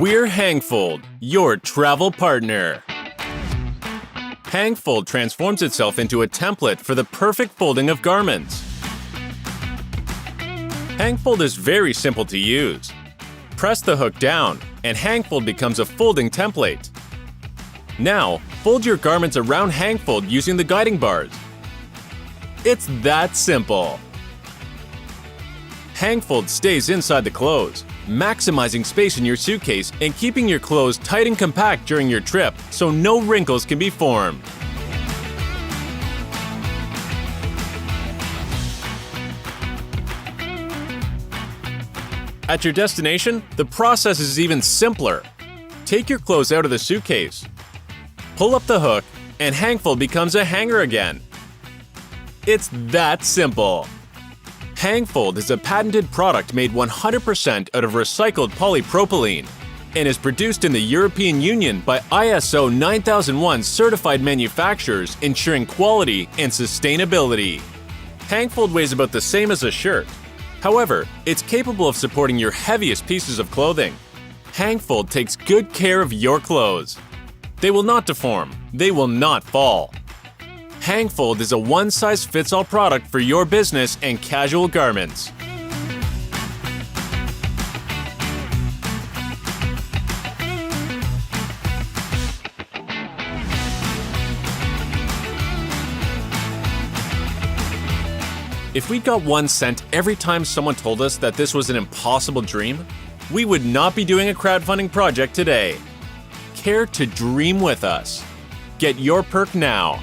We're HangFold, your travel partner. HangFold transforms itself into a template for the perfect folding of garments. HangFold is very simple to use. Press the hook down, and HangFold becomes a folding template. Now, fold your garments around HangFold using the guiding bars. It's that simple. HangFold stays inside the clothes, maximizing space in your suitcase and keeping your clothes tight and compact during your trip so no wrinkles can be formed. At your destination, the process is even simpler. Take your clothes out of the suitcase. Pull up the hook, and HangFold becomes a hanger again. It's that simple. HangFold is a patented product made 100% out of recycled polypropylene and is produced in the European Union by ISO 9001 certified manufacturers, ensuring quality and sustainability. HangFold weighs about the same as a shirt. However, it's capable of supporting your heaviest pieces of clothing. HangFold takes good care of your clothes. They will not deform. They will not fall. HangFold is a one-size-fits-all product for your business and casual garments. If we got 1 cent every time someone told us that this was an impossible dream, we would not be doing a crowdfunding project today. Care to dream with us? Get your perk now.